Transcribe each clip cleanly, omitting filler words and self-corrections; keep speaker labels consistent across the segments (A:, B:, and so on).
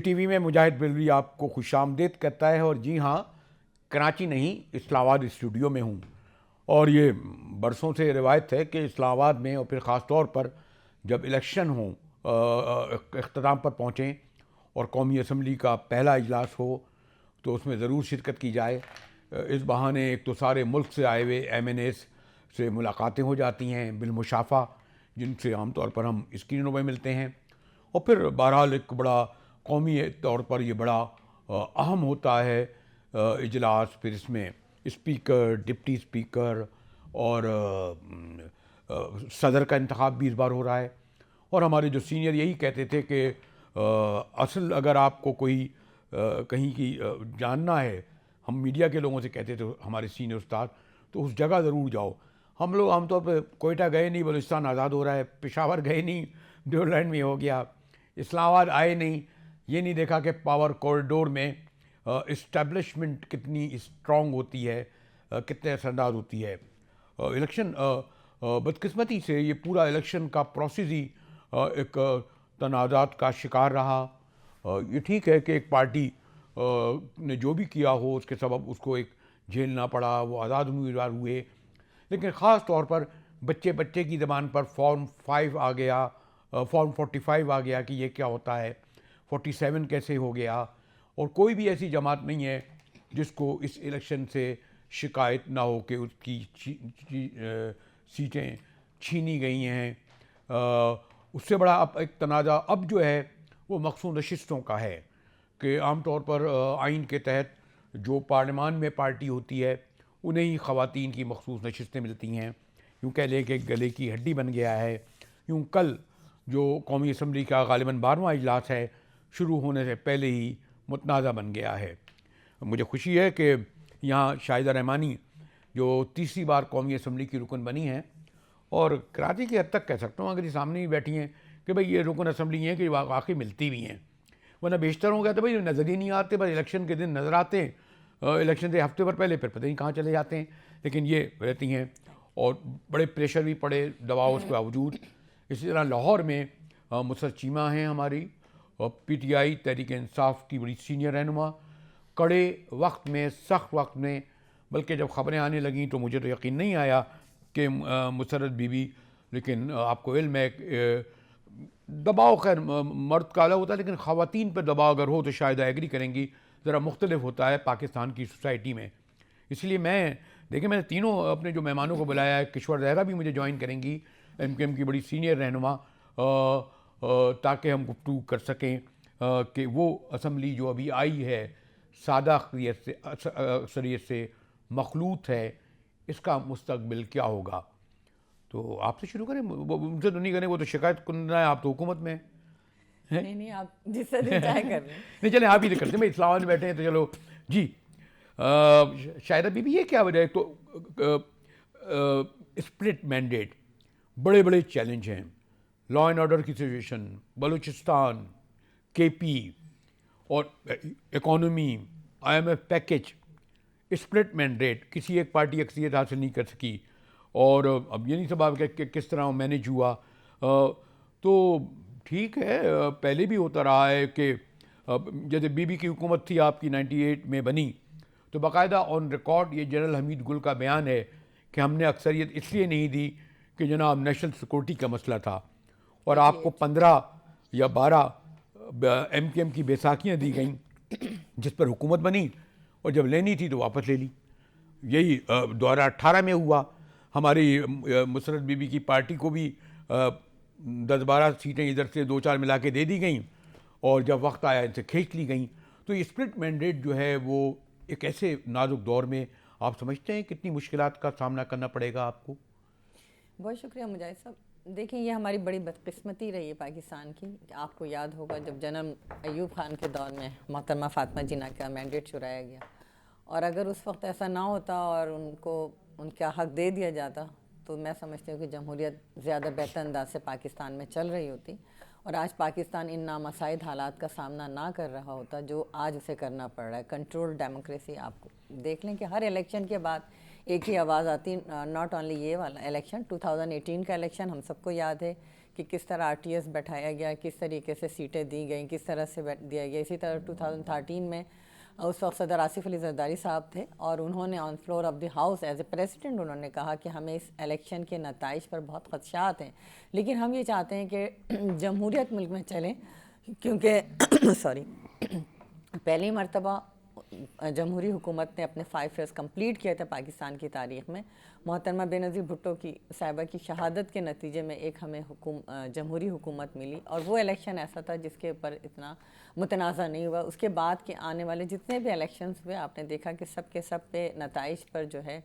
A: T V میں مجاہد بلوی آپ کو خوش آمدید کہتا ہے. اور جی ہاں، کراچی نہیں، اسلام آباد اسٹوڈیو میں ہوں. اور یہ برسوں سے روایت ہے کہ اسلام آباد میں اور پھر خاص طور پر جب الیکشن ہوں، اختتام پر پہنچیں اور قومی اسمبلی کا پہلا اجلاس ہو تو اس میں ضرور شرکت کی جائے. اس بہانے ایک تو سارے ملک سے آئے ہوئے ایم این ایس سے ملاقاتیں ہو جاتی ہیں بالمشافہ، جن سے عام طور پر ہم اسکرینوں میں ملتے ہیں. اور پھر بہرحال ایک بڑا قومی طور پر یہ بڑا اہم ہوتا ہے اجلاس. پھر اس میں اسپیکر، ڈپٹی اسپیکر اور صدر کا انتخاب بھی اس بار ہو رہا ہے. اور ہمارے جو سینئر یہی کہتے تھے کہ اصل اگر آپ کو کوئی کہیں کی جاننا ہے، ہم میڈیا کے لوگوں سے کہتے تھے ہمارے سینئر استاد، تو اس جگہ ضرور جاؤ. ہم لوگ عام طور پہ کوئٹہ گئے نہیں، بلوچستان آزاد ہو رہا ہے، پشاور گئے نہیں، ڈیولینڈ میں ہو گیا، اسلام آباد آئے نہیں، یہ نہیں دیکھا کہ پاور کوریڈور میں اسٹیبلشمنٹ کتنی اسٹرانگ ہوتی ہے، کتنے اثر انداز ہوتی ہے. الیکشن بدقسمتی سے یہ پورا الیکشن کا پروسیس ہی ایک تنازعات کا شکار رہا. یہ ٹھیک ہے کہ ایک پارٹی نے جو بھی کیا ہو اس کے سبب اس کو ایک جھیلنا پڑا، وہ آزاد امیدوار ہوئے، لیکن خاص طور پر بچے کی زبان پر فارم 5 آ گیا، فارم 45 آ گیا کہ یہ کیا ہوتا ہے، 47 کیسے ہو گیا. اور کوئی بھی ایسی جماعت نہیں ہے جس کو اس الیکشن سے شکایت نہ ہو کہ اس کی سیٹیں چھینی گئی ہیں. اس سے بڑا اب ایک تنازع اب جو ہے وہ مخصوص نشستوں کا ہے کہ عام طور پر آئین کے تحت جو پارلیمان میں پارٹی ہوتی ہے انہیں ہی خواتین کی مخصوص نشستیں ملتی ہیں. یوں کہہ لیں کہ گلے کی ہڈی بن گیا ہے. یوں کل جو قومی اسمبلی کا غالباً 12واں اجلاس ہے، شروع ہونے سے پہلے ہی متنازع بن گیا ہے. مجھے خوشی ہے کہ یہاں شاہدہ رحمانی جو تیسری بار قومی اسمبلی کی رکن بنی ہیں، اور کراچی کی حد تک کہہ سکتا ہوں اگر یہ سامنے ہی بیٹھی ہیں کہ بھئی یہ رکن اسمبلی ہیں کہ واقعی ملتی بھی ہیں، ورنہ بیشتر ہو گیا تو بھئی نظر ہی نہیں آتے، بس الیکشن کے دن نظر آتے ہیں، الیکشن سے ہفتے بھر پہلے پھر پتہ نہیں کہاں چلے جاتے ہیں. لیکن یہ رہتی ہیں اور بڑے پریشر بھی پڑے، دباؤ اس کے باوجود. اسی طرح لاہور میں مسرت چیمہ ہیں ہماری P T I Tehreek Insaf کی بڑی سینئر رہنما. کڑے وقت میں، سخت وقت میں، بلکہ جب خبریں آنے لگیں تو مجھے تو یقین نہیں آیا کہ مسرت بی بی، لیکن آپ کو علم ہے دباؤ خیر مرد کا الگ ہوتا ہے، لیکن خواتین پہ دباؤ اگر ہو تو شاید ایگری کریں گی ذرا مختلف ہوتا ہے پاکستان کی سوسائٹی میں. اس لیے دیکھیں میں نے تینوں اپنے جو مہمانوں کو بلایا ہے، کشور زہرا بھی مجھے جوائن کریں گی، ایم کیو ایم کی بڑی سینئر رہنما، تاکہ ہم گفتگو کر سکیں کہ وہ اسمبلی جو ابھی آئی ہے سادہ اکثریت سے مخلوط ہے، اس کا مستقبل کیا ہوگا. تو آپ سے شروع کریں، ان سے تو نہیں کریں، وہ تو شکایت کنندہ ہے، آپ تو حکومت میں ہیں.
B: نہیں آپ جس سے دل چاہے کر لیں.
A: نہیں چلیں آپ ہی نہیں کرتے، میں اسلام آباد میں بیٹھے ہیں تو چلو. جی شاہدہ بی بی، یہ کیا وجہ ہے؟ تو اسپلٹ مینڈیٹ، بڑے بڑے چیلنج ہیں، لا اینڈ آرڈر کی سچویشن، بلوچستان، کے پی، اور economy, I M F package, split mandate, کسی ایک پارٹی اکثریت حاصل نہیں کر سکی. اور اب یہ نہیں سب کہ کس طرح مینیج ہوا. تو ٹھیک ہے، پہلے بھی ہوتا رہا ہے کہ جیسے بی بی کی حکومت تھی آپ کی 98 میں بنی، تو باقاعدہ آن ریکارڈ یہ جنرل حمید گل کا بیان ہے کہ ہم نے اکثریت اس لیے نہیں دی کہ جناب نیشنل سیکورٹی کا مسئلہ تھا، اور آپ کو 15 یا 12 ایم کیو ایم کی بیساکھیاں دی گئیں جس پر حکومت بنی، اور جب لینی تھی تو واپس لے لی. یہی 2018 میں ہوا. ہماری مسرت بی بی کی پارٹی کو بھی 10-12 سیٹیں ادھر سے 2-4 ملا کے دے دی گئیں، اور جب وقت آیا ان سے کھینچ لی گئیں. تو یہ اسپلٹ مینڈیٹ جو ہے وہ ایک ایسے نازک دور میں آپ سمجھتے ہیں کتنی مشکلات کا سامنا کرنا پڑے گا آپ کو؟
B: بہت شکریہ مجاہد صاحب. دیکھیں یہ ہماری بڑی بدقسمتی رہی ہے پاکستان کی. آپ کو یاد ہوگا جب جنرل ایوب خان کے دور میں محترمہ فاطمہ جناح کا مینڈیٹ چرایا گیا، اور اگر اس وقت ایسا نہ ہوتا اور ان کو ان کا حق دے دیا جاتا تو میں سمجھتی ہوں کہ جمہوریت زیادہ بہتر انداز سے پاکستان میں چل رہی ہوتی، اور آج پاکستان ان نامساعد حالات کا سامنا نہ کر رہا ہوتا جو آج اسے کرنا پڑ رہا ہے. کنٹرول ڈیموکریسی، آپ کو دیکھ لیں کہ ہر الیکشن کے بعد ایک ہی آواز آتی، ناٹ اونلی یہ والا الیکشن، 2018 کا الیکشن ہم سب کو یاد ہے کہ کس طرح RTS بیٹھایا گیا, کس طریقے سے سیٹیں دی گئیں, کس طرح سے دیا گیا. اسی طرح 2013 میں اس وقت صدر آصف علی زرداری صاحب تھے, اور انہوں نے on floor of the house as a president انہوں نے کہا کہ ہمیں اس الیکشن کے نتائج پر بہت خدشات ہیں, لیکن ہم یہ چاہتے ہیں کہ جمہوریت ملک میں چلے, کیونکہ پہلی مرتبہ جمہوری حکومت نے اپنے 5 ایئرس کمپلیٹ کیا تھا پاکستان کی تاریخ میں. محترمہ بے نظیر بھٹو کی صاحبہ کی شہادت کے نتیجے میں ایک ہمیں جمہوری حکومت ملی, اور وہ الیکشن ایسا تھا جس کے اوپر اتنا متنازع نہیں ہوا. اس کے بعد کے آنے والے جتنے بھی الیکشنز ہوئے آپ نے دیکھا کہ سب کے سب پہ نتائج پر جو ہے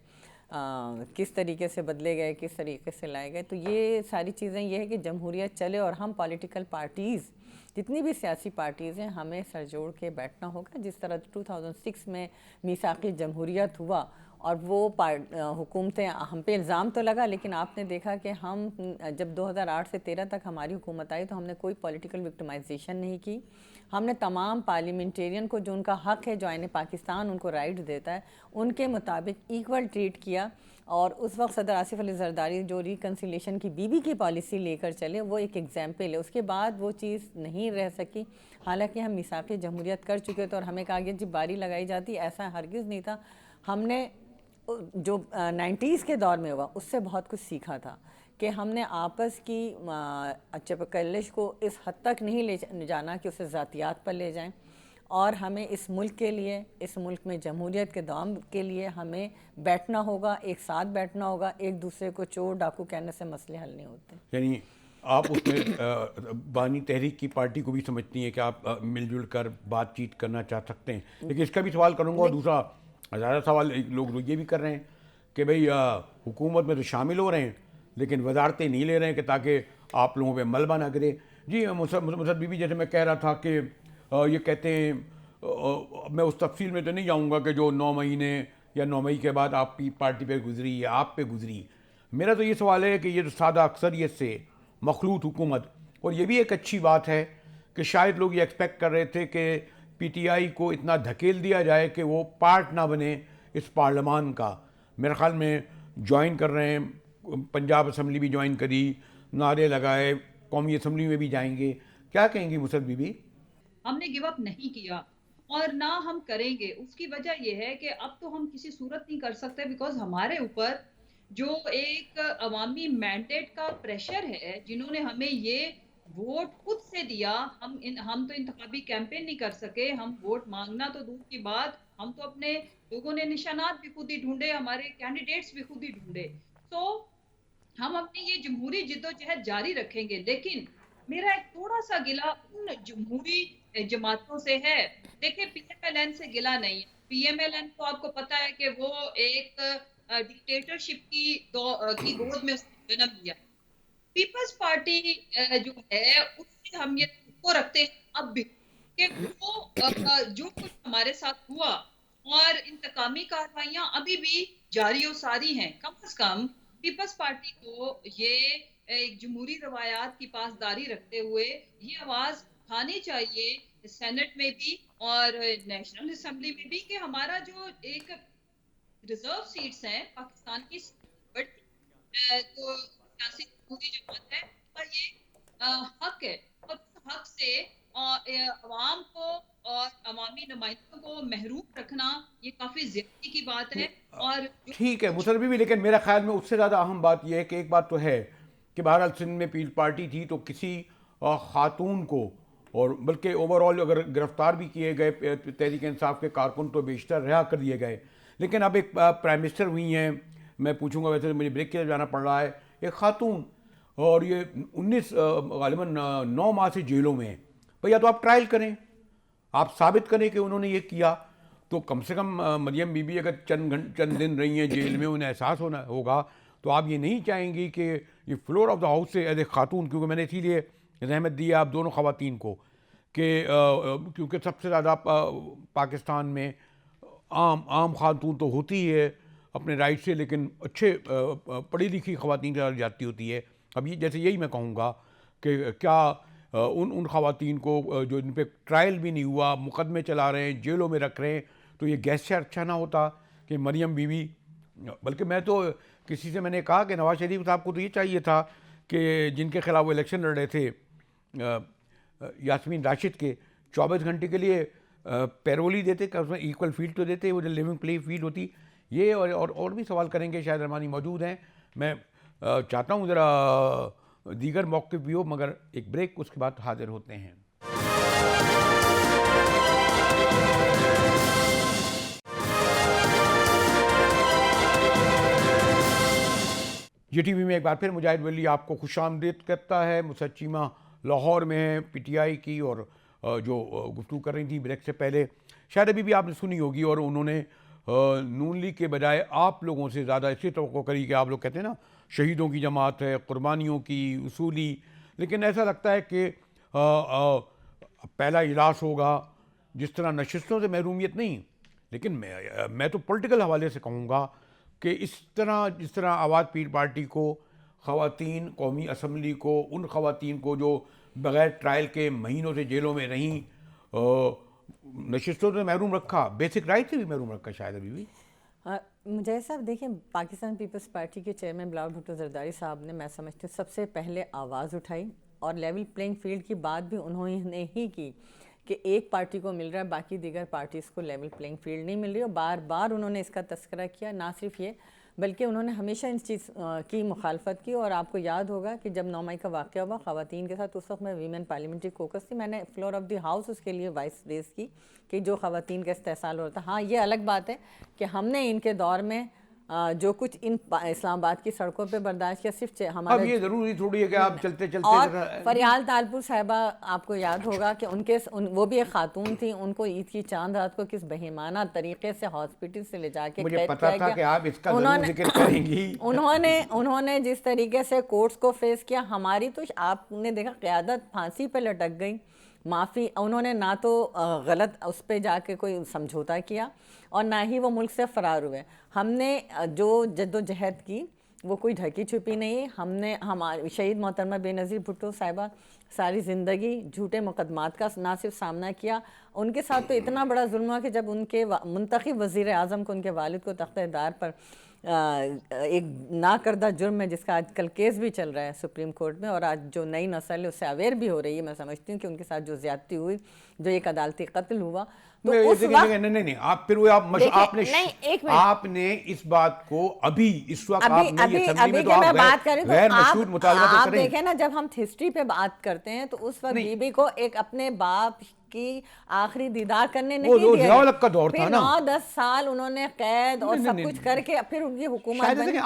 B: کس طریقے سے بدلے گئے, کس طریقے سے لائے گئے. تو یہ ساری چیزیں یہ ہے کہ جمہوریت چلے, اور ہم پولیٹیکل پارٹیز جتنی بھی سیاسی پارٹیز ہیں ہمیں سر جوڑ کے بیٹھنا ہوگا. جس طرح 2006 میں میثاقی جمہوریت ہوا, اور وہ حکومتیں ہم پہ الزام تو لگا, لیکن آپ نے دیکھا کہ ہم جب 2008 سے 13 تک ہماری حکومت آئی تو ہم نے کوئی پولیٹیکل وکٹمائزیشن نہیں کی. ہم نے تمام پارلیمنٹیرین کو جو ان کا حق ہے, جو آئین پاکستان ان کو رائٹ دیتا ہے, ان کے مطابق ایکول ٹریٹ کیا. اور اس وقت صدر آصف علی زرداری جو ریکنسیلیشن کی بی کی پالیسی لے کر چلے, وہ ایک ایگزامپل ہے. اس کے بعد وہ چیز نہیں رہ سکی, حالانکہ ہم میثاق جمہوریت کر چکے تھے, اور ہمیں کہا گیا جی باری لگائی جاتی. ایسا ہرگز نہیں تھا. ہم نے جو 90s کے دور میں ہوا اس سے بہت کچھ سیکھا تھا, کہ ہم نے آپس کی چپکلش کو اس حد تک نہیں لے جانا کہ اسے ذاتیات پر لے جائیں, اور ہمیں اس ملک کے لیے, اس ملک میں جمہوریت کے دوام کے لیے ہمیں بیٹھنا ہوگا, ایک ساتھ بیٹھنا ہوگا. ایک دوسرے کو چور ڈاکو کہنے سے مسئلے حل نہیں ہوتے.
A: یعنی آپ اس میں بانی تحریک کی پارٹی کو بھی سمجھتی ہیں کہ آپ مل جل کر بات چیت کرنا چاہ سکتے ہیں. لیکن اس کا بھی سوال کروں گا, اور دوسرا زیادہ سوال لوگ یہ بھی کر رہے ہیں کہ بھئی حکومت میں تو شامل ہو رہے ہیں لیکن وزارتیں نہیں لے رہے ہیں کہ تاکہ آپ لوگوں پہ ملبہ نہ کرے. جی مسد بی بی, جیسے میں کہہ رہا تھا کہ یہ کہتے ہیں, میں اس تفصیل میں تو نہیں جاؤں گا کہ جو 9 مہینے یا 9 مئی کے بعد آپ کی پارٹی پہ گزری یا آپ پہ گزری. میرا تو یہ سوال ہے کہ یہ جو سادہ اکثریت سے مخلوط حکومت, اور یہ بھی ایک اچھی بات ہے کہ شاید لوگ یہ ایکسپیکٹ کر رہے تھے کہ PTI کو اتنا دھکیل دیا جائے کہ وہ پارٹ نہ بنے اس پارلیمان کا. میرے خیال میں جوائن کر رہے ہیں, پنجاب اسمبلی بھی جوائن کری, نعرے لگائے, قومی اسمبلی میں بھی جائیں گے. کیا کہیں گی مسد بی بی؟
C: ہم نے گیو اپ نہیں کیا اور نہ ہم کریں گے. اس کی وجہ یہ ہے کہ اب تو ہم کسی صورت نہیں کر سکتے, بیکاز ہمارے اوپر جو ایک عوامی مینڈیٹ کا پریشر ہے, جنہوں نے ہمیں یہ ووٹ خود سے دیا. ہم تو انتخابی کیمپین نہیں کر سکے, ہم ووٹ مانگنا تو دور کی بات, ہم تو اپنے لوگوں نے نشانات بھی خود ہی ڈھونڈے, ہمارے کینڈیڈیٹس بھی خود ہی ڈھونڈے. تو ہم اپنی یہ جمہوری جدوجہد جاری رکھیں گے. لیکن میرا ایک تھوڑا سا گلہ ان جمہوری جماعتوں سے ہے. دیکھیں, PMLN سے گلہ نہیں ہے. PMLN کو آپ کو پتا ہے کہ وہ ایک ڈکٹیٹرشپ کی گود میں اس نے جنم لیا. پیپلز پارٹی جو ہے اس سے ہم یہ کو رکھتے ہیں اب بھی کہ وہ جو کچھ ہمارے ساتھ ہوا اور انتقامی کارروائیاں ابھی بھی جاری و ساری ہیں, کم از کم پیپلز پارٹی کو یہ ایک جمہوری روایات کی پاسداری رکھتے ہوئے یہ آواز اٹھانی چاہیے سینٹ میں بھی اور نیشنل اسمبلی میں بھی, کہ ہمارا جو ایک ریزرو سیٹس ہیں پاکستان کی تو سیاسی جمہوری جماعت ہے, اور یہ حق ہے, اور اس حق سے عوام کو اور عوامی نمائندوں کو محروم رکھنا یہ کافی زیادتی کی بات ہے. اور
A: ٹھیک ہے مسد بی بی, لیکن میرا خیال میں اس سے زیادہ اہم بات یہ ہے کہ ایک بات تو ہے کہ بہرحال سندھ میں پیپلز پارٹی تھی تو کسی خاتون کو, اور بلکہ اوور آل اگر گرفتار بھی کیے گئے تحریک انصاف کے کارکن تو بیشتر رہا کر دیے گئے. لیکن اب ایک پرائم منسٹر ہوئی ہیں, میں پوچھوں گا, ویسے مجھے بریک کے لیے جانا پڑ رہا ہے, ایک خاتون, اور یہ 19 غالباً 9 ماہ سے جیلوں میں ہیں. بھیا تو آپ ٹرائل کریں, آپ ثابت کریں کہ انہوں نے یہ کیا, تو کم سے کم مریم بی بی اگر چند دن رہی ہیں جیل میں, انہیں احساس ہونا ہوگا. تو آپ یہ نہیں چاہیں گی کہ یہ فلور آف دا ہاؤس سے ایز اے خاتون, کیونکہ میں نے اسی لیے رحمت دی آپ دونوں خواتین کو کہ کیونکہ سب سے زیادہ پاکستان میں عام خاتون تو ہوتی ہے اپنے رائٹ سے, لیکن اچھے پڑھی لکھی خواتین کی جاتی ہوتی ہے. اب یہ جیسے یہی میں کہوں گا کہ کیا ان خواتین کو جو ان پہ ٹرائل بھی نہیں ہوا, مقدمے چلا رہے ہیں, جیلوں میں رکھ رہے ہیں, تو یہ گیسچر اچھا نہ ہوتا کہ مریم بی بی, بلکہ میں تو کسی سے میں نے کہا کہ نواز شریف صاحب کو تو یہ چاہیے تھا کہ جن کے خلاف وہ الیکشن لڑ رہے تھے یاسمین راشد کے 24 گھنٹے کے لیے پیرول ہی دیتے کہ اس میں ایکول فیلڈ تو دیتے, وہ جو لیونگ پلے فیلڈ ہوتی یہ, اور بھی سوال کریں گے. شاید رحمانی موجود ہیں, میں چاہتا ہوں ذرا دیگر موقف بھی ہو, مگر ایک بریک, اس کے بعد حاضر ہوتے ہیں. جی ٹی وی میں ایک بار پھر مجاہد ولی آپ کو خوش آمدید کرتا ہے. مسرت چیمہ لاہور میں ہیں پی ٹی آئی کی, اور جو گفتگو کر رہی تھی بریک سے پہلے شاید ابھی بھی آپ نے سنی ہوگی, اور انہوں نے نون لیگ کے بجائے آپ لوگوں سے زیادہ اس لیے توقع کری کہ آپ لوگ کہتے ہیں نا شہیدوں کی جماعت ہے, قربانیوں کی, اصولی, لیکن ایسا لگتا ہے کہ پہلا اجلاس ہوگا جس طرح نشستوں سے محرومیت نہیں, لیکن میں تو پولیٹیکل حوالے سے کہوں گا کہ اس طرح جس طرح آواز پیر پارٹی کو خواتین قومی اسمبلی کو, ان خواتین کو جو بغیر ٹرائل کے مہینوں سے جیلوں میں رہیں, نشستوں سے محروم رکھا, بیسک رائٹ سے بھی محروم رکھا شاید ابھی بھی.
B: مجاہد صاحب دیکھیں, پاکستان پیپلز پارٹی کے چیئرمین بلاول بھٹو زرداری صاحب نے, میں سمجھتی ہوں, سب سے پہلے آواز اٹھائی, اور لیول پلینگ فیلڈ کی بات بھی انہوں نے ہی کی کہ ایک پارٹی کو مل رہا ہے, باقی دیگر پارٹیز کو لیول پلینگ فیلڈ نہیں مل رہی, اور بار بار انہوں نے اس کا تذکرہ کیا. نہ صرف یہ بلکہ انہوں نے ہمیشہ اس چیز کی مخالفت کی, اور آپ کو یاد ہوگا کہ جب 9 مئی کا واقعہ ہوا خواتین کے ساتھ, اس وقت میں ویمن پارلیمنٹری کوکس تھی, میں نے فلور آف دی ہاؤس اس کے لیے وائس ریز کی کہ جو خواتین کا استحصال ہو رہا تھا. ہاں یہ الگ بات ہے کہ ہم نے ان کے دور میں جو کچھ ان اسلام آباد کی سڑکوں پہ برداشت کیا, صرف
A: اب یہ ضروری تھوڑی ہے کہ آپ چلتے چلتے,
B: اور فریال تالپور صاحبہ آپ کو یاد ہوگا کہ ان کے وہ بھی ایک خاتون تھی, ان کو عید کی چاند رات کو کس بہیمانہ طریقے سے ہاسپٹل سے لے جا کے
A: مجھے پتا تھا کہ آپ اس کا ضرور ذکر کریں گی.
B: انہوں نے جس طریقے سے کورٹس کو فیس کیا, ہماری تو آپ نے دیکھا قیادت پھانسی پہ لٹک گئی. معافی انہوں نے نہ تو غلط اس پہ جا کے کوئی سمجھوتا کیا, اور نہ ہی وہ ملک سے فرار ہوئے. ہم نے جو جد و جہد کی وہ کوئی ڈھکی چھپی نہیں. ہم نے ہمارے شہید محترمہ بے نظیر بھٹو صاحبہ ساری زندگی جھوٹے مقدمات کا نہ صرف سامنا کیا, ان کے ساتھ تو اتنا بڑا ظلم ہوا کہ جب ان کے منتخب وزیر اعظم کو, ان کے والد کو تختہ دار پر ایک نا کردہ جرم ہے جس کا آج کل کیس بھی چل رہا ہے سپریم کورٹ میں, اور آج جو نئی نسل ہے اس سے اویئر بھی ہو رہی ہے. میں سمجھتی ہوں کہ ان کے ساتھ جو زیادتی ہوئی, جو ایک عدالتی قتل ہوا, تو اس وقت
A: نہیں آپ پھر آپ نے اس بات کو ابھی اس وقت
B: آپ دیکھیں نا, جب ہم ہسٹری پہ بات کرتے ہیں تو اس وقت بی بی کو ایک اپنے باپ کی آخری دیدار کرنے نہیں دیا, پھر 9-10 سال انہوں نے قید اور سب کچھ کر کے پھر ان کی حکومت بنی.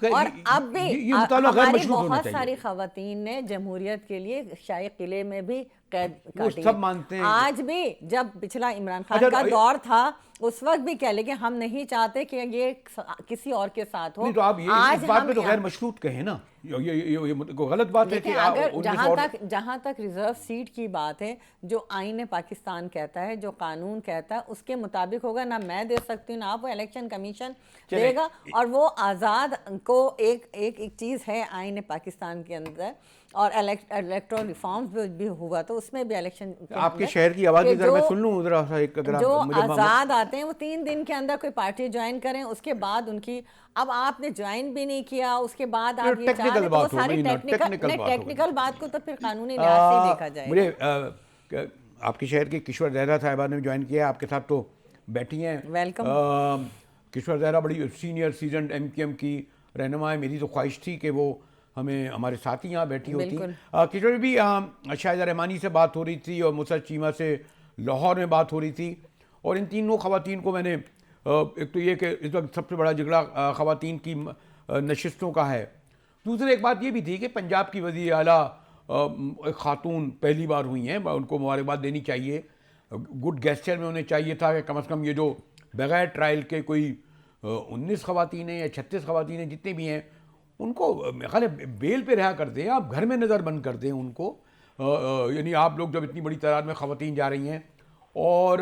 B: اور اب بھی ہماری بہت ساری خواتین نے جمہوریت کے لیے شاہی قلعے میں بھی قید کاٹی. آج بھی جب پچھلا عمران خان کا دور تھا اس وقت بھی کہہ لے کہ ہم نہیں چاہتے کہ یہ کسی اور کے ساتھ ہو.
A: آج بات پہ تو غیر مشروط کہیں نا, یہ غلط بات ہے کہ
B: اگر جہاں تک ریزرو سیٹ کی بات ہے, جو آئین پاکستان کہتا ہے, جو قانون کہتا ہے, اس کے مطابق ہوگا. نہ میں دے سکتی ہوں نہ آپ, وہ الیکشن کمیشن دے گا. اور وہ آزاد کو ایک چیز ہے آئین پاکستان کے اندر, اور الیکٹرل ریفارمز بھی ہوا تو اس میں بھی الیکشن,
A: آپ کے شہر کی آواز میں سن لوں ذرا سا,
B: جو آزاد آتے ہیں وہ 3 دن کے اندر کوئی پارٹی جوائن کریں, اس کے بعد ان کی, اب آپ نے جوائن بھی نہیں کیا, اس کے بعد آپ یہ چاہ رہے, وہ ساری ٹیکنیکل بات کو تو پھر قانونی لحاظ سے دیکھا جائے.
A: مجھے آپ کے شہر کی کشور زہرا صاحبہ نے جوائن کیا, آپ کے ساتھ تو بیٹھی ہیں,
B: ویلکم.
A: کشور زہرا بڑی senior seasoned M Q M کی رہنما ہے. میری تو خواہش تھی کہ وہ ہمارے ساتھ ہی یہاں بیٹھی ہوتی. کشور بھی شاہد رحمانی سے بات ہو رہی تھی, اور مسرت چیمہ سے لاہور میں بات ہو رہی تھی, اور ان تینوں خواتین کو میں نے, ایک تو یہ کہ اس وقت سب سے بڑا جھگڑا خواتین کی نشستوں کا ہے. دوسرے ایک بات یہ بھی تھی کہ پنجاب کی وزیر اعلیٰ ایک خاتون پہلی بار ہوئی ہیں, ان کو مبارکباد دینی چاہیے. گڈ گیسچر میں انہیں چاہیے تھا کہ کم از کم یہ جو بغیر ٹرائل کے کوئی 19 خواتین ہیں یا 36 خواتین ہیں جتنے بھی ہیں, ان کو میرے خیال ہے بیل پہ رہا کر دیں, آپ گھر میں نظر بند کر دیں ان کو. یعنی آپ لوگ جب اتنی بڑی تعداد میں خواتین جا رہی ہیں, اور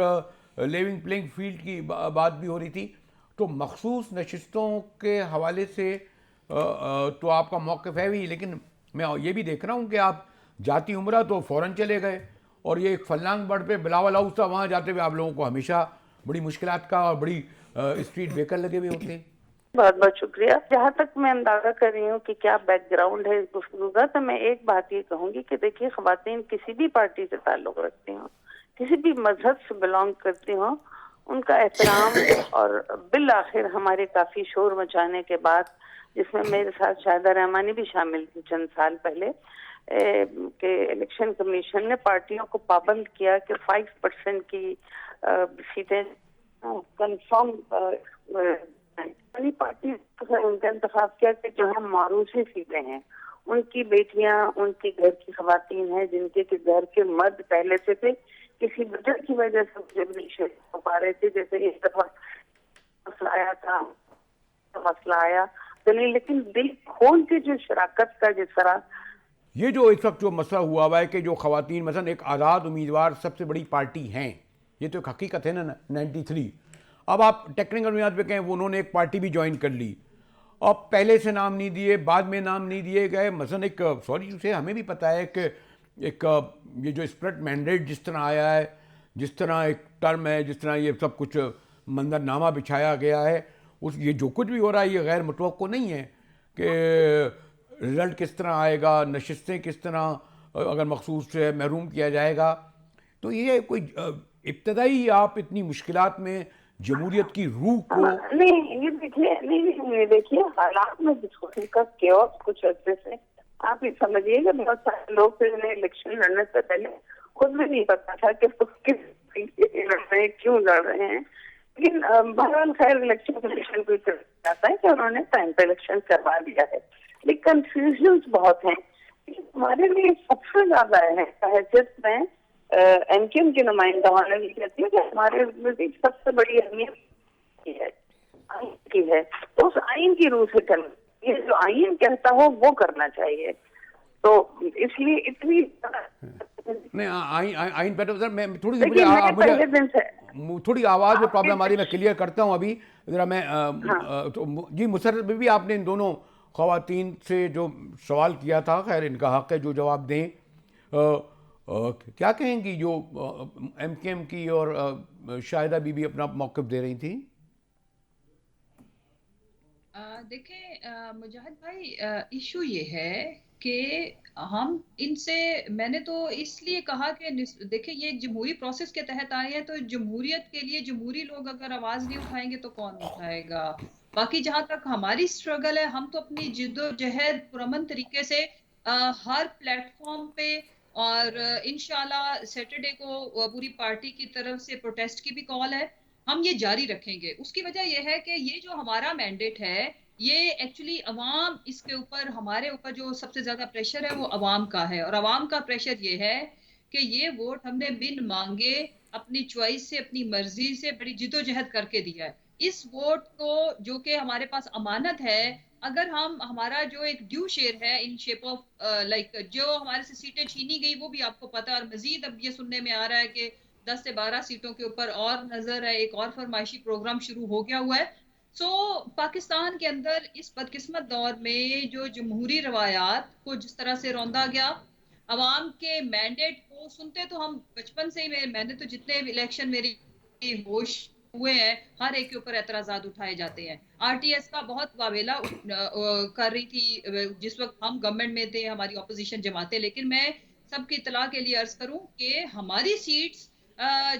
A: لیونگ پلینگ فیلڈ کی بات بھی ہو رہی تھی, تو مخصوص نشستوں کے حوالے سے تو آپ کا موقف ہے بھی, لیکن میں یہ بھی دیکھ رہا ہوں کہ آپ جاتی عمرہ تو فوراً چلے گئے, اور یہ ایک فلانگ بڑھ پہ بلاول ہاؤس تھا, وہاں جاتے ہوئے آپ لوگوں کو ہمیشہ بڑی مشکلات کا اور بڑی اسٹریٹ ویکل لگے ہوئے ہوتے ہیں.
D: بہت بہت شکریہ. جہاں تک میں اندازہ کر رہی ہوں کہ کیا بیک گراؤنڈ ہے اس گفتگو کا، تو میں ایک بات یہ کہوں گی کہ دیکھیے، خواتین کسی بھی پارٹی سے تعلق رکھتی ہوں، کسی بھی مذہب سے بلانگ کرتی ہوں، ان کا احترام، اور بالآخر ہمارے کافی شور مچانے کے بعد، جس میں میرے ساتھ شاہدہ رحمانی بھی شامل تھی چند سال پہلے، کہ الیکشن کمیشن نے پارٹیوں کو پابند کیا کہ 5% کی سیٹیں کنفرم پارٹی ان کا انتخاب کیا کہ جو ہم معروضی سیٹیں ہیں، ان کی بیٹیاں، ان کے گھر کی خواتین ہیں جن کے گھر کے مرد پہلے سے تھے، کسی وجہ کی وجہ سے جب نہیں ہو پا رہے تھے، جیسے اس دفعہ مسئلہ آیا تھا، مسئلہ آیا تو نہیں، لیکن دل کھول کے جو شراکت کا جس طرح
A: یہ جو اس وقت جو مسئلہ ہوا ہوا ہے کہ جو خواتین مثلا ایک آزاد امیدوار سب سے بڑی پارٹی ہیں، یہ تو ایک حقیقت ہے نا 93. اب آپ ٹیکنیکل بنیاد پہ کہیں وہ انہوں نے ایک پارٹی بھی جوائن کر لی، اب پہلے سے نام نہیں دیے، بعد میں نام نہیں دیے گئے. مثلا ایک سوری اسے ہمیں بھی پتہ ہے کہ ایک یہ جو اسپرٹ مینڈیٹ جس طرح آیا ہے، جس طرح ایک ٹرم ہے، جس طرح یہ سب کچھ منظرنامہ بچھایا گیا ہے، یہ جو کچھ بھی ہو رہا ہے یہ غیر متوقع نہیں ہے کہ رزلٹ کس طرح آئے گا، نشستیں کس طرح اگر مخصوص سے محروم کیا جائے گا. تو یہ کوئی ابتدائی آپ اتنی مشکلات میں جمہوریت کی روح کو
D: نہیں، یہ دیکھیے حالات میں ڈسکشن کا کیوس کچھ عرصے سے آپ یہ سمجھیے کہ بہت سارے لوگ پھر انہیں الیکشن لڑنے سے پہلے خود بھی نہیں پتا تھا کہ وہ کس لڑ رہے ہیں، کیوں لڑ رہے ہیں. لیکن بہرحال خیر الیکشن کمیشن کو جاتا ہے کہ انہوں نے ٹائم پہ الیکشن کروا دیا ہے، لیکن کنفیوژنس بہت ہیں. ہمارے لیے سب سے زیادہ ہے حیثیت میں ایم کیو ایم کی نمائندہ ہونے کی کہتی ہے کہ ہمارے نزدیک سب سے بڑی اہمیت ہے آئین کی ہے، تو اس آئین کی روح سے کرنا، یہ جو آئین کہتا ہو وہ کرنا چاہیے. تو اس لیے اتنی
A: نہیں آئین پہ سر میں تھوڑی سی
D: دیکھیے میں پہلے دن سے
A: تھوڑی آواز میں پرابلم آ رہی ہے، میں کلیئر کرتا ہوں ابھی ذرا میں. جی مسرت بھی آپ نے ان دونوں خواتین سے جو سوال کیا تھا، خیر ان کا حق ہے جو جواب دیں. کیا کہیں گی جو ایم کے ایم کی اور شاہدہ بی بی اپنا موقف دے رہی تھیں؟
C: دیکھیں مجاہد بھائی، ایشو یہ ہے کہ ہم ان سے، میں نے تو اس لیے کہا کہ دیکھیں یہ ایک جمہوری پروسیس کے تحت آئے ہیں، تو جمہوریت کے لیے جمہوری لوگ اگر آواز نہیں اٹھائیں گے تو کون اٹھائے گا. باقی جہاں تک ہماری سٹرگل ہے، ہم تو اپنی جد و جہد پرامن طریقے سے ہر پلیٹ فارم پہ، اور انشاءاللہ سیٹرڈے کو پوری پارٹی کی طرف سے پروٹیسٹ کی بھی کال ہے، ہم یہ جاری رکھیں گے. اس کی وجہ یہ ہے کہ یہ جو ہمارا مینڈیٹ ہے، یہ ایکچولی عوام، اس کے اوپر ہمارے اوپر جو سب سے زیادہ پریشر ہے وہ عوام کا ہے، اور عوام کا پریشر یہ ہے کہ یہ ووٹ ہم نے بن مانگے اپنی چوائس سے، اپنی مرضی سے بڑی جدوجہد کر کے دیا ہے. اس ووٹ کو جو کہ ہمارے پاس امانت ہے، اگر ہمارا جو ایک ڈیو شیئر ہے ان شیپ آف لائک جو ہمارے سے سیٹیں چھینی گئی وہ بھی آپ کو پتا، اور مزید اب یہ سننے میں آ رہا ہے کہ 10 سے 12 سیٹوں کے اوپر اور نظر ہے، ایک اور فرمائشی پروگرام شروع ہو گیا ہوا ہے. سو پاکستان کے اندر اس بدقسمت دور میں جو جمہوری روایات کو جس طرح سے روندا گیا، عوام کے مینڈیٹ کو سنتے تو ہم بچپن سے ہی، میں نے تو جتنے الیکشن میری ہوش ہوئے ہیں ہر ایک کے اوپر اعتراضات اٹھائے جاتے ہیں. آر ٹی ایس کا بہت واویلا کر رہی تھی جس وقت ہم گورنمنٹ میں تھے، ہماری اپوزیشن جماعتیں. لیکن میں سب کی اطلاع کے لیے عرض کروں کہ ہماری سیٹس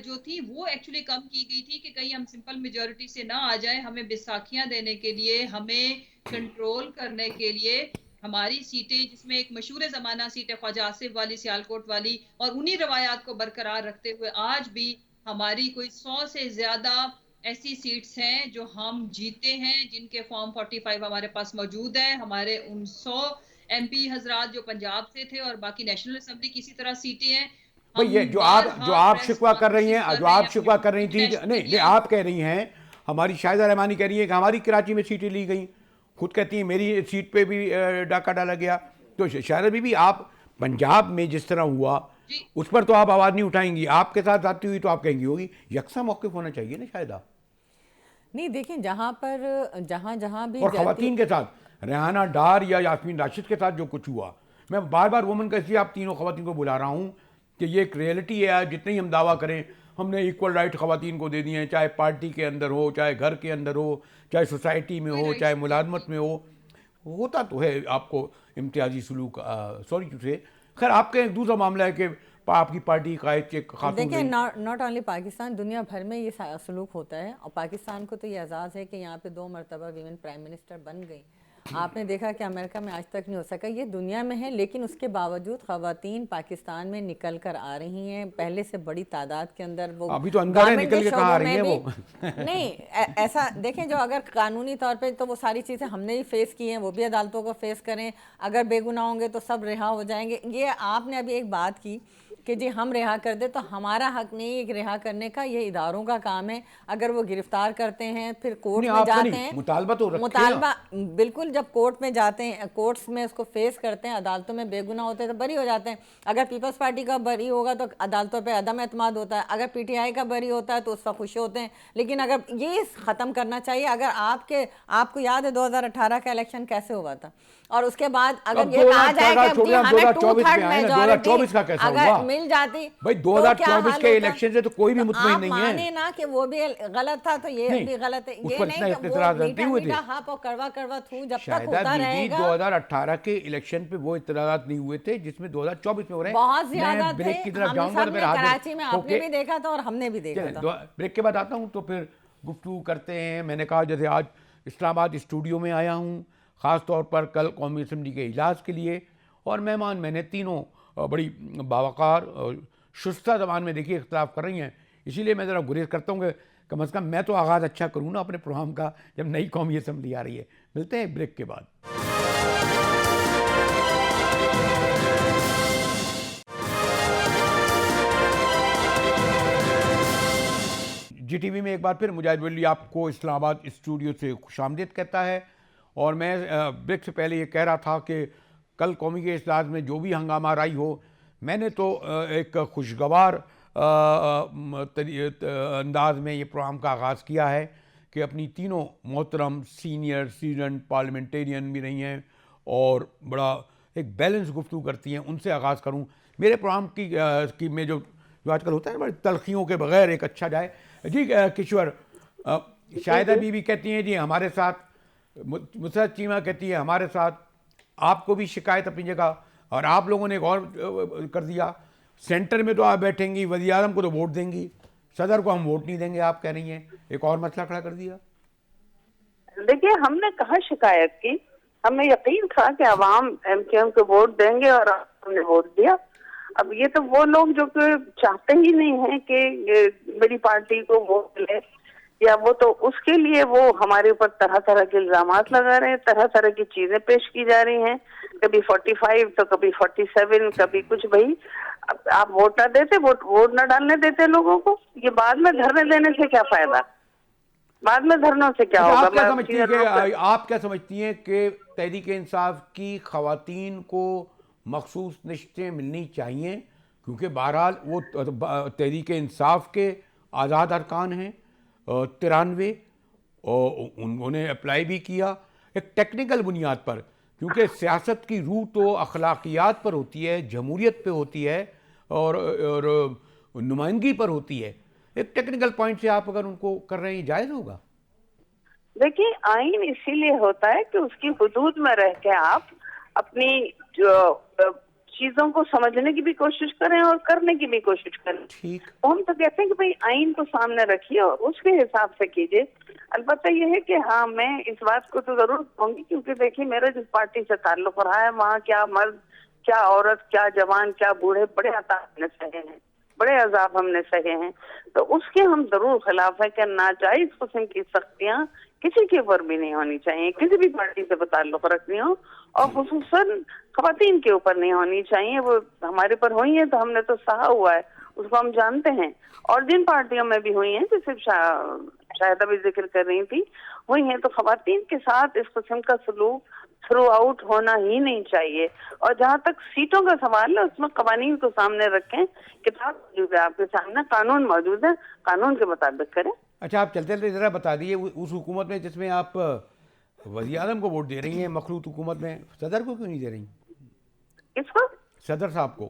C: جو تھی وہ ایکچولی کم کی گئی تھی کہ کہیں ہم سمپل میجورٹی سے نہ آ جائیں. ہمیں بیساکھیاں دینے کے لیے، ہمیں کنٹرول کرنے کے لیے ہماری سیٹیں، جس میں ایک مشہور زمانہ سیٹ ہے خواجہ آصف والی، سیالکوٹ والی، اور انہی روایات کو برقرار رکھتے ہوئے آج بھی ہماری کوئی 100 سے زیادہ ایسی سیٹس ہیں جو ہم جیتے ہیں، جن کے فارم 45 ہمارے پاس موجود ہے. ہمارے ان 100 ایم پی حضرات جو پنجاب سے تھے، اور باقی نیشنل اسمبلی کی اسی طرح سیٹیں ہیں.
A: یہ جو آپ شکوہ کر رہی ہیں، جو آپ شکوہ کر رہی تھیں، نہیں آپ کہہ رہی ہیں، ہماری شاہدہ رحمانی کہہ رہی ہیں کہ ہماری کراچی میں سیٹیں لی گئیں، خود کہتی ہیں میری سیٹ پہ بھی ڈاکہ ڈالا گیا. تو شاہدہ بی بی آپ پنجاب میں جس طرح ہوا اس پر تو آپ آواز نہیں اٹھائیں گی، آپ کے ساتھ آتی ہوئی تو آپ کہیں گی ہوگی یکساں موقف ہونا چاہیے نا شاہدہ.
B: نہیں دیکھیں جہاں پر جہاں بھی
A: اور خواتین کے ساتھ ریحانہ ڈار یا یاسمین راشد کے ساتھ جو کچھ ہوا، میں بار بار وومن کا اس لیے آپ تینوں خواتین کو بلا رہا ہوں کہ یہ ایک ریئلٹی ہے. جتنے ہی ہم دعویٰ کریں ہم نے ایکول رائٹ خواتین کو دے دیے ہیں, چاہے پارٹی کے اندر ہو, چاہے گھر کے اندر ہو, چاہے سوسائٹی میں ہو, چاہے ملازمت میں ہو. ہوتا تو ہے آپ کو امتیازی سلوک, سوری ٹو سے. خیر آپ کا ایک دوسرا معاملہ ہے کہ آپ کی پارٹی قائد کے خاتون
B: دیکھیں ناٹ اونلی پاکستان, دنیا بھر میں یہ سلوک ہوتا ہے, اور پاکستان کو تو یہ اعزاز ہے کہ یہاں پہ 2 مرتبہ ویمن پرائم منسٹر بن گئی. آپ نے دیکھا کہ امریکہ میں آج تک نہیں ہو سکا, یہ دنیا میں ہے, لیکن اس کے باوجود خواتین پاکستان میں نکل کر آ رہی ہیں پہلے سے بڑی تعداد کے اندر. وہ
A: ابھی تو انگاریں نکل کے کہاں آ رہی ہیں وہ
B: نہیں ایسا دیکھیں, جو اگر قانونی طور پہ تو وہ ساری چیزیں ہم نے ہی فیس کی ہیں, وہ بھی عدالتوں کو فیس کریں. اگر بے گناہ ہوں گے تو سب رہا ہو جائیں گے. یہ آپ نے ابھی ایک بات کی کہ جی ہم رہا کر دیں, تو ہمارا حق نہیں ہے رہا کرنے کا, یہ اداروں کا کام ہے. اگر وہ گرفتار کرتے ہیں پھر کورٹ میں جاتے ہیں,
A: مطالبہ تو
B: مطالبہ بالکل, جب کورٹ میں جاتے ہیں, کورٹس میں اس کو فیس کرتے ہیں, عدالتوں میں بے گناہ ہوتے ہیں تو بری ہو جاتے ہیں. اگر پیپلز پارٹی کا بری ہوگا تو عدالتوں پہ عدم اعتماد ہوتا ہے, اگر پی ٹی آئی کا بری ہوتا ہے تو اس وقت خوش ہوتے ہیں. لیکن اگر یہ ختم کرنا چاہیے. اگر آپ کو یاد ہے 2018 کا الیکشن کیسے ہوا تھا, اور اس کے بعد اگر یہ کہا جائے کہ ہمیں 2/3 میجورٹی اگر مل جاتی,
A: بھائی 2024 کے الیکشن سے تو کوئی بھی مطمئن نہیں ہے.
B: آپ مانے نا کہ وہ بھی غلط تھا, تو یہ بھی غلط ہے. یہ نہیں کہ وہ میٹھا میٹھا ہاپ اور کڑوا کڑوا تھو جب تک ہوتا رہے گا.
A: 2018 کے الیکشن پہ وہ اطلاعات نہیں ہوئے تھے جس میں 2024 میں ہو رہے ہیں.
B: بہت زیادہ تھے,
A: بریک کی طرف
B: ہم
A: جاؤں گا,
B: سب نے کراچی میں آپ نے بھی دیکھا تھا اور ہم نے بھی دیکھا تھا.
A: بریک کے بعد آتا ہوں تو پھر گفتگو کرتے ہیں. میں نے کہا جیسے آج اسلام آباد اسٹوڈیو میں آیا ہوں خاص طور پر کل قومی اسمبلی کے اجلاس کے لیے, اور مہمان میں نے تینوں بڑی باوقار شستہ زبان میں دیکھیے اختلاف کر رہی ہیں. اسی لیے میں ذرا گریز کرتا ہوں کہ کم از کم میں تو آغاز اچھا کروں نا اپنے پروگرام کا جب نئی قومی اسمبلی آ رہی ہے. ملتے ہیں بریک کے بعد. جی ٹی وی میں ایک بار پھر مجاہد ولی آپ کو اسلام آباد اسٹوڈیو سے خوش آمدید کہتا ہے. اور میں بریک سے پہلے یہ کہہ رہا تھا کہ کل قومی کے اجلاس میں جو بھی ہنگامہ آرائی ہو, میں نے تو ایک خوشگوار انداز میں یہ پروگرام کا آغاز کیا ہے کہ اپنی تینوں محترم سینئر سیزن پارلیمنٹیرین بھی رہی ہیں اور بڑا ایک بیلنس گفتگو کرتی ہیں, ان سے آغاز کروں. میرے پروگرام کی میں جو آج کل ہوتا ہے نا بڑی تلخیوں کے بغیر ایک اچھا جائے. جی کشور, شاہدہ بی بھی کہتی ہیں جی ہمارے ساتھ, مسرت چیمہ کہتی ہے ہمارے ساتھ, آپ کو بھی شکایت اپنی جگہ, اور آپ لوگوں نے ایک اور کر دیا, سینٹر میں تو آپ بیٹھیں گی, وزیر اعظم کو تو ووٹ دیں گی, صدر کو ہم ووٹ نہیں دیں گے, آپ کہہ رہی ہیں. ایک اور مسئلہ کھڑا کر دیا.
D: دیکھیے ہم نے کہاں شکایت کی, ہمیں یقین تھا کہ عوام ایم کیو ایم کو ووٹ دیں گے اور ہم نے ووٹ دیا. اب یہ تو وہ لوگ جو کہ چاہتے ہی نہیں ہیں کہ بڑی پارٹی کو ووٹ ملے, یا وہ تو اس کے لیے وہ ہمارے اوپر طرح طرح کے الزامات لگا رہے ہیں, طرح طرح کی چیزیں پیش کی جا رہی ہیں, کبھی 45 تو کبھی 47, کبھی کچھ. بھائی آپ ووٹ نہ دیتے, ووٹ نہ ڈالنے دیتے لوگوں کو, یہ بعد میں دھرنے دینے سے کیا فائدہ, بعد میں دھرنوں سے کیا ہوگا.
A: آپ کیا سمجھتی ہیں کہ تحریک انصاف کی خواتین کو مخصوص نشستیں ملنی چاہیے, کیونکہ بہرحال وہ تحریک انصاف کے آزاد ارکان ہیں 93, اور انہوں نے اپلائی بھی کیا ایک ٹیکنیکل بنیاد پر, کیونکہ سیاست کی روح تو اخلاقیات پر ہوتی ہے, جمہوریت پہ ہوتی ہے, اور نمائندگی پر ہوتی ہے. ایک ٹیکنیکل پوائنٹ سے آپ اگر ان کو کر رہے ہیں جائز ہوگا؟
D: دیکھیے آئین اسی لیے ہوتا ہے کہ اس کی حدود میں رہ کے آپ اپنی چیزوں کو سمجھنے کی بھی کوشش کریں اور کرنے کی بھی کوشش کریں.
A: ٹھیک,
D: ہم تو کہتے ہیں کہ بھئی آئین کو سامنے رکھیے اور اس کے حساب سے کیجیے. البتہ یہ ہے کہ ہاں میں اس بات کو تو ضرور کہوں گی, کیونکہ دیکھیے میرا جس پارٹی سے تعلق رہا ہے وہاں کیا مرد, کیا عورت, کیا جوان, کیا بوڑھے, بڑے عذاب ہم نے سہے ہیں, بڑے عذاب ہم نے سہے ہیں. تو اس کے ہم ضرور خلاف ہے کہ ناجائز قسم کی سختیاں کسی کے اوپر بھی نہیں ہونی چاہیے, کسی بھی پارٹی سے تعلق رکھنی ہو, اور خصوصاً خواتین کے اوپر نہیں ہونی چاہیے. وہ ہمارے پر ہوئی ہیں تو ہم نے تو سہا ہوا ہے, اس کو ہم جانتے ہیں. اور جن پارٹیوں میں بھی ہوئی ہیں جیسے شاہدہ بھی ذکر کر رہی تھی ہوئی ہیں, تو خواتین کے ساتھ اس قسم کا سلوک تھرو آؤٹ ہونا ہی نہیں چاہیے. اور جہاں تک سیٹوں کا سوال ہے اس میں قوانین کو سامنے رکھیں, کتاب موجود ہے آپ کے سامنے, قانون موجود ہے, قانون کے مطابق کریں.
A: اچھا آپ چلتے چلتے ذرا بتا دیجیے اس حکومت میں جس میں آپ وزیر اعظم کو ووٹ دے رہی ہیں, مخلوط حکومت میں صدر کو کیوں نہیں دے رہی؟
D: اس کو
A: صدر صاحب کو.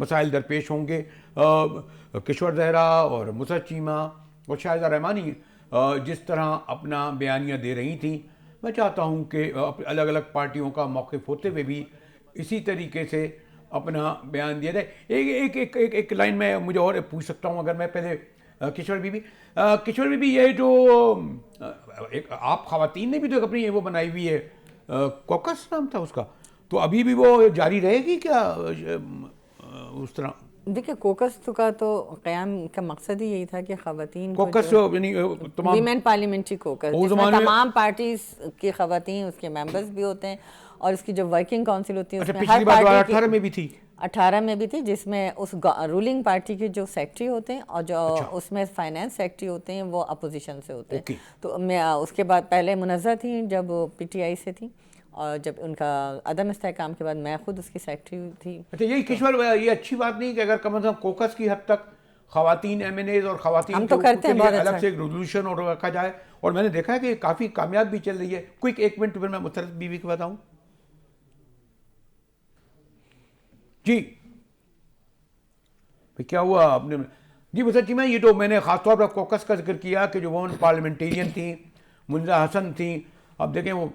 A: مسائل درپیش ہوں گے. کشور زہرا اور مسرت چیمہ اور شاہدہ رحمانی جس طرح اپنا بیانیہ دے رہی تھیں, میں چاہتا ہوں کہ الگ الگ پارٹیوں کا موقف ہوتے ہوئے بھی اسی طریقے سے اپنا بیان دیا جائے. ایک لائن میں مجھے اور پوچھ سکتا ہوں اگر میں پہلے کشور بی بی یہ جو آپ خواتین نے بھی تو اپنی وہ بنائی ہوئی ہے, کوکس نام تھا اس کا, تو ابھی بھی وہ جاری رہے گی کیا اس طرح؟
B: دیکھیں کوکس کا تو قیام کا مقصد ہی یہی تھا کہ خواتین
A: کوکس یعنی تمام
B: ویمن پارلیمنٹری کوکس جس میں تمام پارٹیز کی خواتین اس کے ممبرز بھی ہوتے ہیں, اور اس کی جو ورکنگ کونسل ہوتی ہے اس میں ہر پارٹی
A: 18 میں بھی تھی,
B: 18 میں بھی تھی, جس میں اس رولنگ پارٹی کے جو سیکٹری ہوتے ہیں اور جو اس میں فائنانس سیکٹری ہوتے ہیں وہ اپوزیشن سے ہوتے ہیں. تو میں اس کے بعد پہلے منزہ تھیں جب پی ٹی آئی سے تھیں, اور جب ان کا عدم استحکام کے بعد میں خود اس کی سیکٹری تھی.
A: اچھا یہی کشور, یہ اچھی بات نہیں کہ اگر کم از کم کوکس کی حد تک خواتین ایم این ایز اور خواتین
B: ہم تو کرتے ہیں بہت
A: الگ سے ایک ریزولوشن اور رکھا جائے, اور میں نے دیکھا ہے کہ کافی کامیاب بھی چل رہی ہے. کوئک 1 منٹ پھر میں مسرت بی بی کو بتاؤں. جی کیا ہوا آپ نے؟ جی مسرت جی, یہ تو میں نے خاص طور پر کوکس کا ذکر کیا کہ جو وومن پارلیمنٹیرین تھیں منزہ حسن تھیں. اب دیکھیں وہ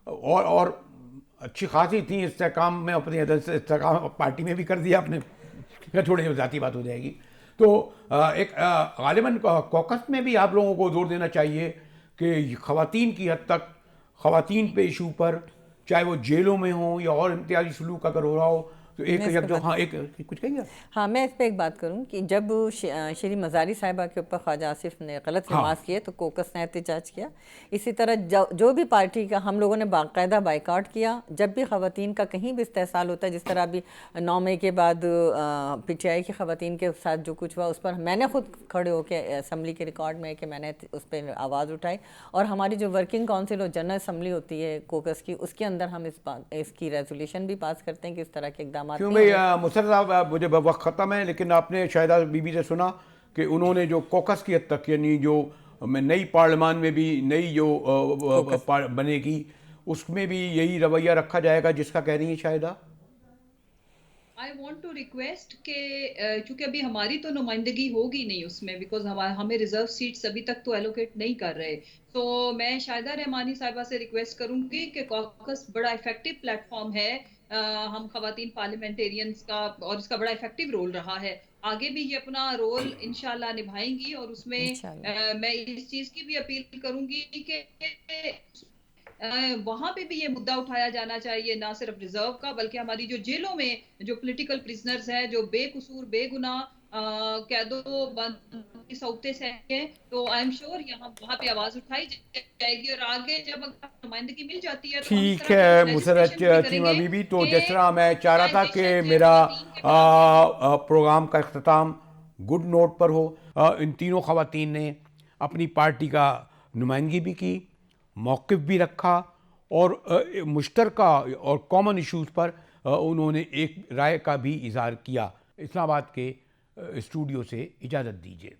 A: اور اچھی خاصی تھیں استحکام میں, اپنی استحکام پارٹی میں بھی کر دیا آپ نے, تھوڑی ذاتی بات ہو جائے گی. تو ایک غالباً کوکس میں بھی آپ لوگوں کو زور دینا چاہیے کہ خواتین کی حد تک خواتین پہ ایشو پر, چاہے وہ جیلوں میں ہوں یا اور امتیازی سلوک اگر ہو رہا ہو تو ایک جو کچھ کہیں گے.
B: ہاں میں اس پہ ایک بات کروں کہ جب شری مزاری صاحبہ کے اوپر خواجہ آصف نے غلط نماز کیے تو کوکس نے احتجاج کیا. اسی طرح جو بھی پارٹی کا ہم لوگوں نے باقاعدہ بائیکاٹ کیا جب بھی خواتین کا کہیں بھی استحصال ہوتا ہے, جس طرح ابھی 9 مئی کے بعد پی ٹی آئی کی خواتین کے ساتھ جو کچھ ہوا اس پر میں نے خود کھڑے ہو کے اسمبلی کے ریکارڈ میں کہ میں نے اس پہ آواز اٹھائی, اور ہماری جو ورکنگ کونسل اور جنرل اسمبلی ہوتی ہے کوکس کی, اس کے اندر ہم اس کی ریزولیوشن بھی پاس کرتے ہیں کہ اس طرح کے اقدامات.
A: کیوں بھائی مسرت صاحب, مجھے وقت ختم ہے, لیکن آپ نے شاہدہ بی بی سے سنا کہ انہوں نے جو کوکس کی حد تک یعنی جو نئی پارلیمان میں بھی نئی جو بنے گی اس میں بھی یہی رویہ رکھا جائے گا جس کا کہہ رہی ہیں Shahida?
C: I want to request کہ چونکہ ابھی ہماری تو نمائندگی ہوگی نہیں اس میں, بیکاز ہمیں ریزرو سیٹس ابھی تک تو ایلوکیٹ نہیں کر رہے, تو میں شاہدہ رحمانی صاحبہ سے ریکویسٹ کروں گی کہ کوکس بڑا افیکٹو پلیٹ فارم ہے, ہم خواتین پارلیمنٹیرینز کا, اور اس کا بڑا افیکٹو رول رہا ہے, آگے بھی یہ اپنا رول انشاءاللہ نبھائیں گی, اور اس میں میں اس چیز کی بھی اپیل کروں گی کہ وہاں پہ بھی یہ مدعا اٹھایا جانا چاہیے, نہ صرف ریزرو کا بلکہ ہماری جو جیلوں میں جو پولیٹیکل پریزنرز ہیں جو بے قصور بے گناہ قیدوں بند سوتے سے ہیں, تو آئی ایم شیور یہاں وہاں پہ آواز اٹھائی جائے گی, اور آگے جب نمائندگی مل جاتی ہے.
A: ٹھیک ہے مسرت چیمہ بی بی, تو جس طرح میں چاہ رہا تھا کہ میرا پروگرام کا اختتام گڈ نوٹ پر ہو, ان تینوں خواتین نے اپنی پارٹی کا نمائندگی بھی کی, موقف بھی رکھا, اور مشترکہ اور کامن ایشوز پر انہوں نے ایک رائے کا بھی اظہار کیا. اسلام آباد کے اسٹوڈیو سے اجازت دیجیے.